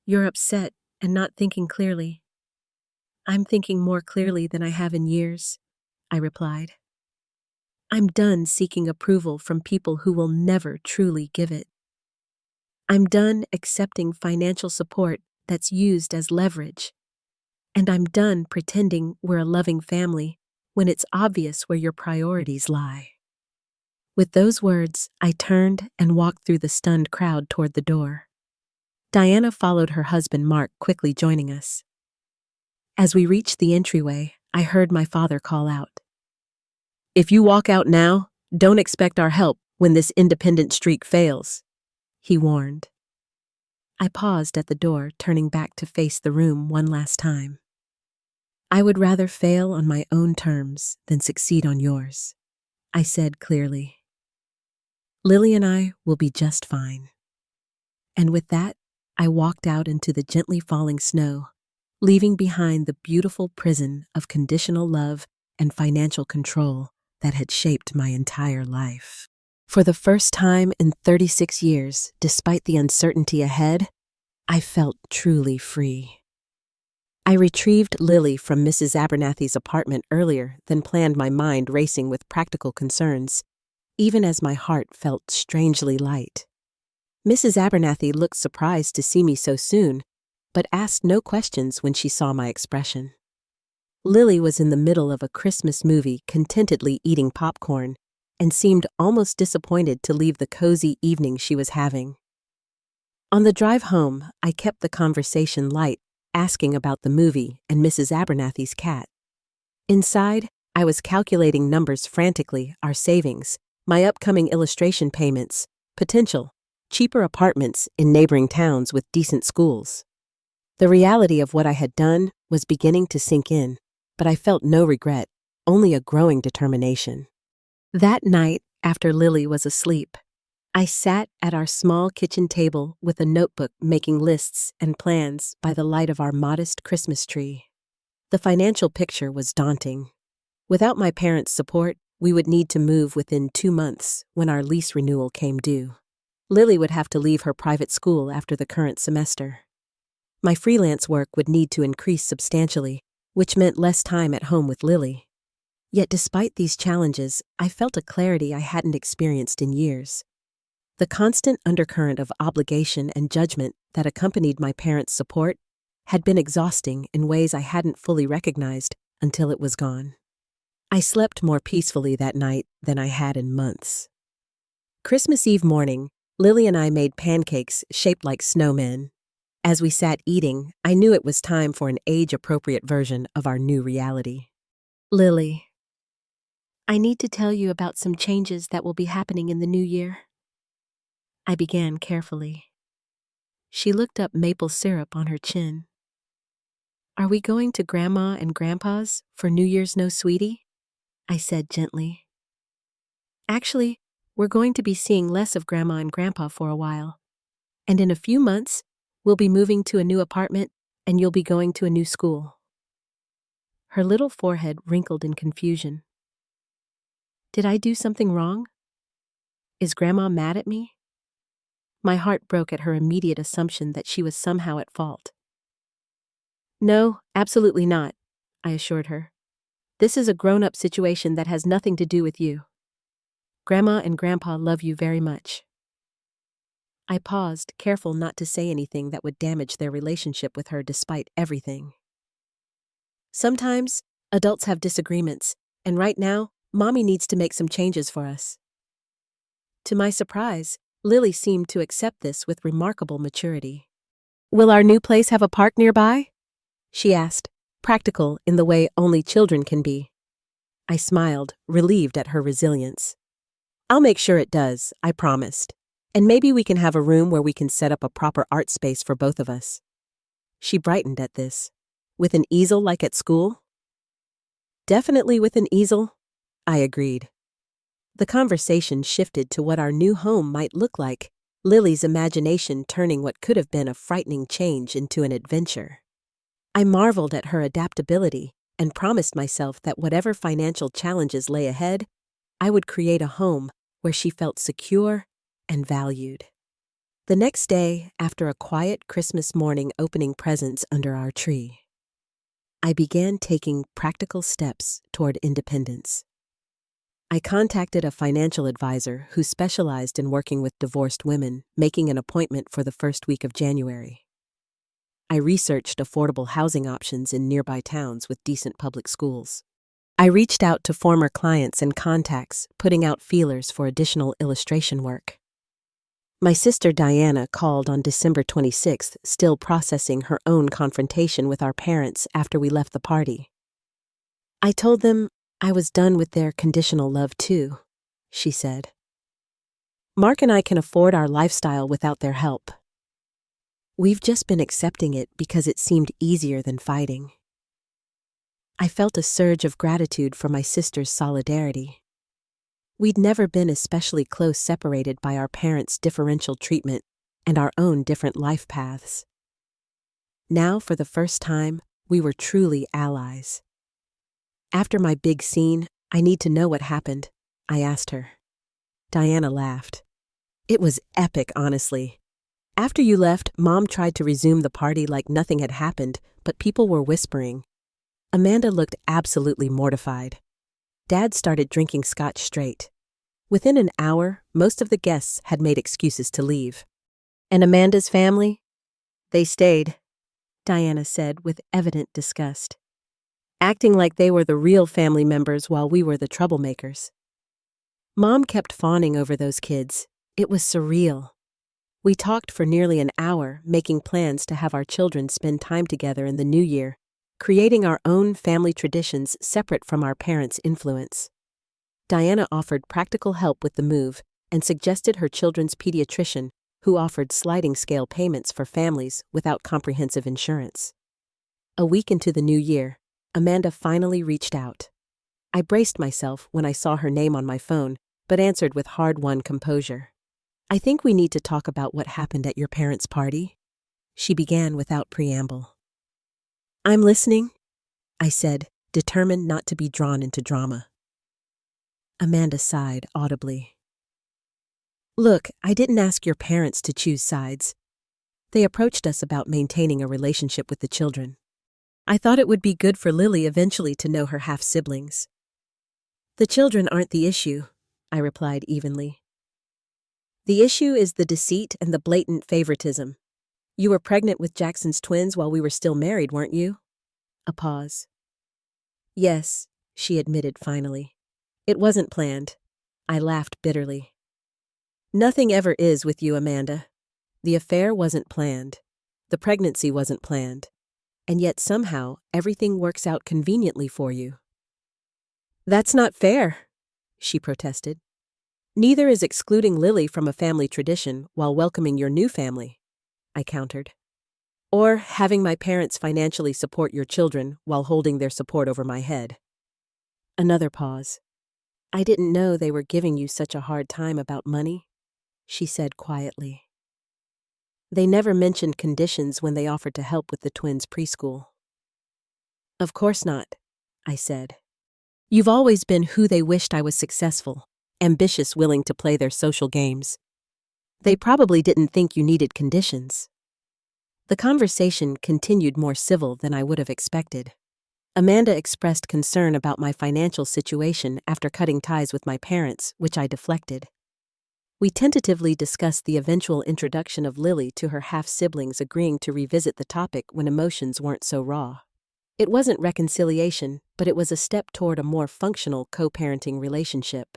You're upset and not thinking clearly. I'm thinking more clearly than I have in years, I replied. I'm done seeking approval from people who will never truly give it. I'm done accepting financial support that's used as leverage. And I'm done pretending we're a loving family when it's obvious where your priorities lie. With those words, I turned and walked through the stunned crowd toward the door. Diana followed her husband Mark, quickly joining us. As we reached the entryway, I heard my father call out, "If you walk out now, don't expect our help when this independent streak fails," he warned. I paused at the door, turning back to face the room one last time. I would rather fail on my own terms than succeed on yours, I said clearly. Lily and I will be just fine. And with that, I walked out into the gently falling snow, leaving behind the beautiful prison of conditional love and financial control that had shaped my entire life. For the first time in 36 years, despite the uncertainty ahead, I felt truly free. I retrieved Lily from Mrs. Abernathy's apartment earlier than planned, my mind racing with practical concerns, even as my heart felt strangely light. Mrs. Abernathy looked surprised to see me so soon, but asked no questions when she saw my expression. Lily was in the middle of a Christmas movie, contentedly eating popcorn, and seemed almost disappointed to leave the cozy evening she was having. On the drive home, I kept the conversation light, asking about the movie and Mrs. Abernathy's cat. Inside, I was calculating numbers frantically, our savings, my upcoming illustration payments, potential, cheaper apartments in neighboring towns with decent schools. The reality of what I had done was beginning to sink in, but I felt no regret, only a growing determination. That night, after Lily was asleep, I sat at our small kitchen table with a notebook, making lists and plans by the light of our modest Christmas tree. The financial picture was daunting. Without my parents' support, we would need to move within 2 months when our lease renewal came due. Lily would have to leave her private school after the current semester. My freelance work would need to increase substantially, which meant less time at home with Lily. Yet despite these challenges, I felt a clarity I hadn't experienced in years. The constant undercurrent of obligation and judgment that accompanied my parents' support had been exhausting in ways I hadn't fully recognized until it was gone. I slept more peacefully that night than I had in months. Christmas Eve morning, Lily and I made pancakes shaped like snowmen. As we sat eating, I knew it was time for an age-appropriate version of our new reality. Lily, I need to tell you about some changes that will be happening in the new year. I began carefully. She looked up maple syrup on her chin. Are we going to Grandma and Grandpa's for New Year's, no sweetie? I said gently. Actually, we're going to be seeing less of Grandma and Grandpa for a while. And in a few months, we'll be moving to a new apartment and you'll be going to a new school. Her little forehead wrinkled in confusion. Did I do something wrong? Is Grandma mad at me? My heart broke at her immediate assumption that she was somehow at fault. No, absolutely not, I assured her. This is a grown-up situation that has nothing to do with you. Grandma and Grandpa love you very much. I paused, careful not to say anything that would damage their relationship with her despite everything. Sometimes, adults have disagreements, and right now, Mommy needs to make some changes for us. To my surprise, Lily seemed to accept this with remarkable maturity. Will our new place have a park nearby? She asked, practical in the way only children can be. I smiled, relieved at her resilience. I'll make sure it does, I promised. And maybe we can have a room where we can set up a proper art space for both of us. She brightened at this. With an easel like at school? Definitely with an easel, I agreed. The conversation shifted to what our new home might look like, Lily's imagination turning what could have been a frightening change into an adventure. I marveled at her adaptability and promised myself that whatever financial challenges lay ahead, I would create a home where she felt secure and valued. The next day, after a quiet Christmas morning opening presents under our tree, I began taking practical steps toward independence. I contacted a financial advisor who specialized in working with divorced women, making an appointment for the first week of January. I researched affordable housing options in nearby towns with decent public schools. I reached out to former clients and contacts, putting out feelers for additional illustration work. My sister Diana called on December 26th, still processing her own confrontation with our parents after we left the party. I told them I was done with their conditional love too, she said. Mark and I can afford our lifestyle without their help. We've just been accepting it because it seemed easier than fighting. I felt a surge of gratitude for my sister's solidarity. We'd never been especially close separated by our parents' differential treatment and our own different life paths. Now, for the first time, we were truly allies. After my big scene, I need to know what happened, I asked her. Diana laughed. It was epic, honestly. After you left, Mom tried to resume the party like nothing had happened, but people were whispering. Amanda looked absolutely mortified. Dad started drinking scotch straight. Within an hour, most of the guests had made excuses to leave. And Amanda's family? They stayed, Diana said with evident disgust, acting like they were the real family members while we were the troublemakers. Mom kept fawning over those kids. It was surreal. We talked for nearly an hour, making plans to have our children spend time together in the new year, creating our own family traditions separate from our parents' influence. Diana offered practical help with the move and suggested her children's pediatrician, who offered sliding-scale payments for families without comprehensive insurance. A week into the new year, Amanda finally reached out. I braced myself when I saw her name on my phone, but answered with hard-won composure. I think we need to talk about what happened at your parents' party, she began without preamble. I'm listening, I said, determined not to be drawn into drama. Amanda sighed audibly. Look, I didn't ask your parents to choose sides. They approached us about maintaining a relationship with the children. I thought it would be good for Lily eventually to know her half-siblings. The children aren't the issue, I replied evenly. The issue is the deceit and the blatant favoritism. You were pregnant with Jackson's twins while we were still married, weren't you? A pause. Yes, she admitted finally. It wasn't planned. I laughed bitterly. Nothing ever is with you, Amanda. The affair wasn't planned. The pregnancy wasn't planned. And yet somehow everything works out conveniently for you. That's not fair, she protested. Neither is excluding Lily from a family tradition while welcoming your new family, I countered. Or having my parents financially support your children while holding their support over my head. Another pause. I didn't know they were giving you such a hard time about money, she said quietly. They never mentioned conditions when they offered to help with the twins' preschool. Of course not, I said. You've always been who they wished I was successful, ambitious, willing to play their social games. They probably didn't think you needed conditions. The conversation continued more civil than I would have expected. Amanda expressed concern about my financial situation after cutting ties with my parents, which I deflected. We tentatively discussed the eventual introduction of Lily to her half-siblings, agreeing to revisit the topic when emotions weren't so raw. It wasn't reconciliation, but it was a step toward a more functional co-parenting relationship.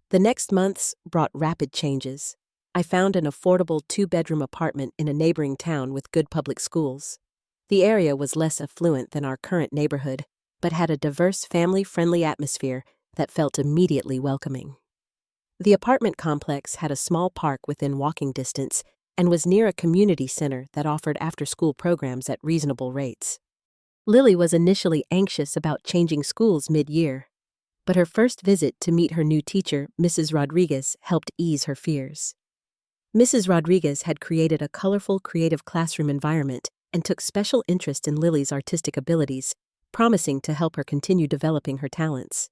The next months brought rapid changes. I found an affordable 2-bedroom apartment in a neighboring town with good public schools. The area was less affluent than our current neighborhood, but had a diverse, family-friendly atmosphere that felt immediately welcoming. The apartment complex had a small park within walking distance and was near a community center that offered after-school programs at reasonable rates. Lily was initially anxious about changing schools mid-year, but her first visit to meet her new teacher, Mrs. Rodriguez, helped ease her fears. Mrs. Rodriguez had created a colorful, creative classroom environment and took special interest in Lily's artistic abilities, promising to help her continue developing her talents.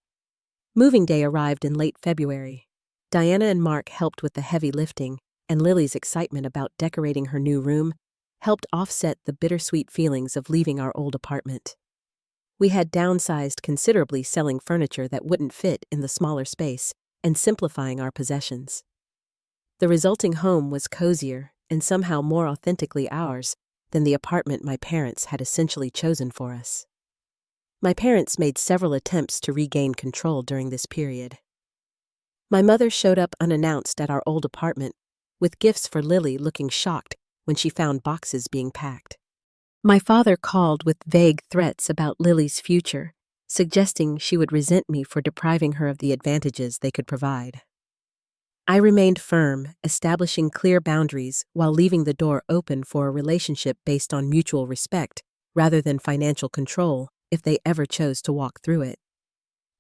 Moving day arrived in late February. Diana and Mark helped with the heavy lifting, and Lily's excitement about decorating her new room helped offset the bittersweet feelings of leaving our old apartment. We had downsized considerably, selling furniture that wouldn't fit in the smaller space and simplifying our possessions. The resulting home was cozier and somehow more authentically ours than the apartment my parents had essentially chosen for us. My parents made several attempts to regain control during this period. My mother showed up unannounced at our old apartment, with gifts for Lily, looking shocked when she found boxes being packed. My father called with vague threats about Lily's future, suggesting she would resent me for depriving her of the advantages they could provide. I remained firm, establishing clear boundaries while leaving the door open for a relationship based on mutual respect rather than financial control if they ever chose to walk through it.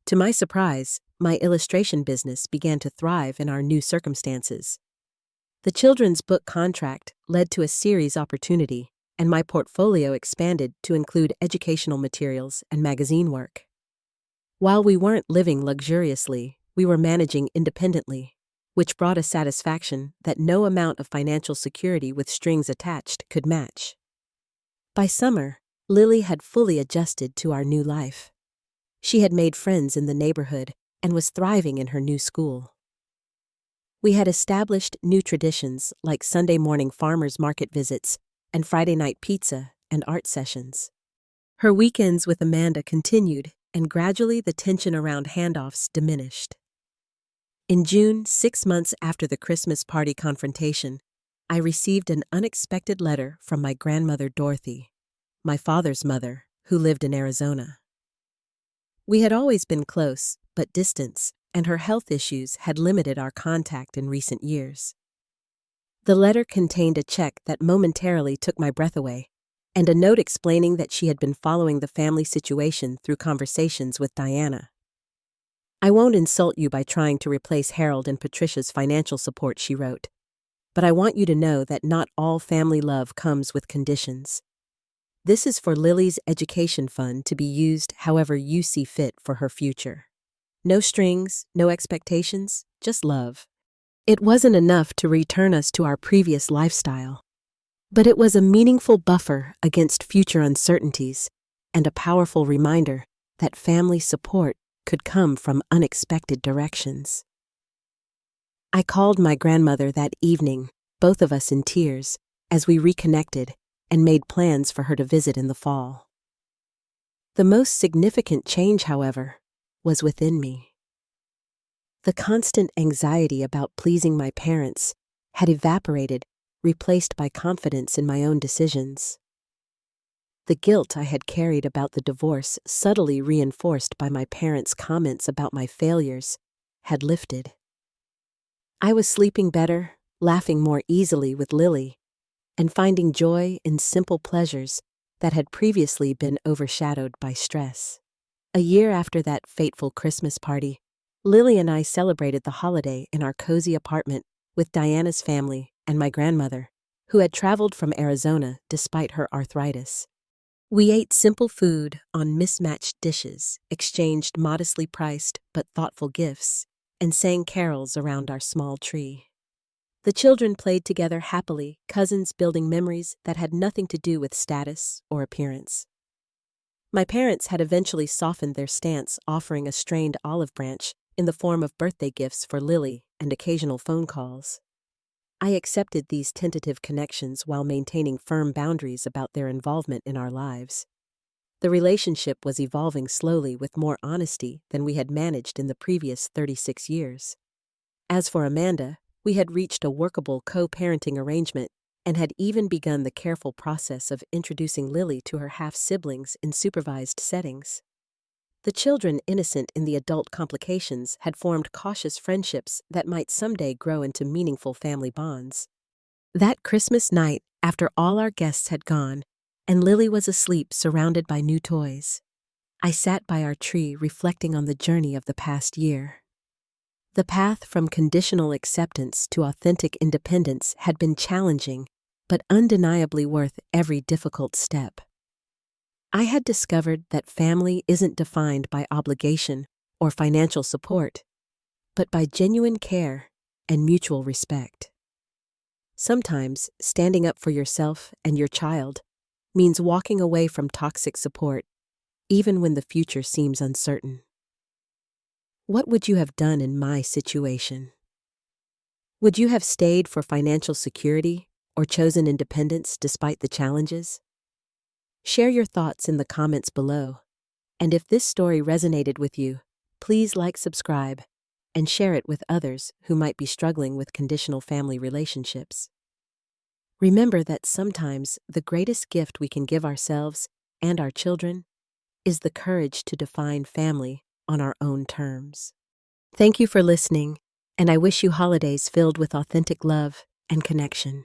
To my surprise, my illustration business began to thrive in our new circumstances. The children's book contract led to a series opportunity, and my portfolio expanded to include educational materials and magazine work. While we weren't living luxuriously, we were managing independently, which brought a satisfaction that no amount of financial security with strings attached could match. By summer, Lily had fully adjusted to our new life. She had made friends in the neighborhood and was thriving in her new school. We had established new traditions like Sunday morning farmers market visits and Friday night pizza and art sessions. Her weekends with Amanda continued, and gradually the tension around handoffs diminished. In June, 6 months after the Christmas party confrontation, I received an unexpected letter from my grandmother Dorothy, my father's mother, who lived in Arizona. We had always been close, but distance, and her health issues had limited our contact in recent years. The letter contained a check that momentarily took my breath away, and a note explaining that she had been following the family situation through conversations with Diana. I won't insult you by trying to replace Harold and Patricia's financial support, she wrote, but I want you to know that not all family love comes with conditions. This is for Lily's education fund to be used however you see fit for her future. No strings, no expectations, just love. It wasn't enough to return us to our previous lifestyle, but it was a meaningful buffer against future uncertainties and a powerful reminder that family support could come from unexpected directions. I called my grandmother that evening, both of us in tears, as we reconnected and made plans for her to visit in the fall. The most significant change, however, was within me. The constant anxiety about pleasing my parents had evaporated, replaced by confidence in my own decisions. The guilt I had carried about the divorce, subtly reinforced by my parents' comments about my failures, had lifted. I was sleeping better, laughing more easily with Lily, and finding joy in simple pleasures that had previously been overshadowed by stress. A year after that fateful Christmas party, Lily and I celebrated the holiday in our cozy apartment with Diana's family and my grandmother, who had traveled from Arizona despite her arthritis. We ate simple food on mismatched dishes, exchanged modestly priced but thoughtful gifts, and sang carols around our small tree. The children played together happily, cousins building memories that had nothing to do with status or appearance. My parents had eventually softened their stance, offering a strained olive branch in the form of birthday gifts for Lily and occasional phone calls. I accepted these tentative connections while maintaining firm boundaries about their involvement in our lives. The relationship was evolving slowly with more honesty than we had managed in the previous 36 years. As for Amanda, we had reached a workable co-parenting arrangement and had even begun the careful process of introducing Lily to her half-siblings in supervised settings. The children, innocent in the adult complications, had formed cautious friendships that might someday grow into meaningful family bonds. That Christmas night, after all our guests had gone, and Lily was asleep surrounded by new toys, I sat by our tree reflecting on the journey of the past year. The path from conditional acceptance to authentic independence had been challenging, but undeniably worth every difficult step. I had discovered that family isn't defined by obligation or financial support, but by genuine care and mutual respect. Sometimes standing up for yourself and your child means walking away from toxic support, even when the future seems uncertain. What would you have done in my situation? Would you have stayed for financial security or chosen independence despite the challenges? Share your thoughts in the comments below. And if this story resonated with you, please like, subscribe, and share it with others who might be struggling with conditional family relationships. Remember that sometimes the greatest gift we can give ourselves and our children is the courage to define family on our own terms. Thank you for listening, and I wish you holidays filled with authentic love and connection.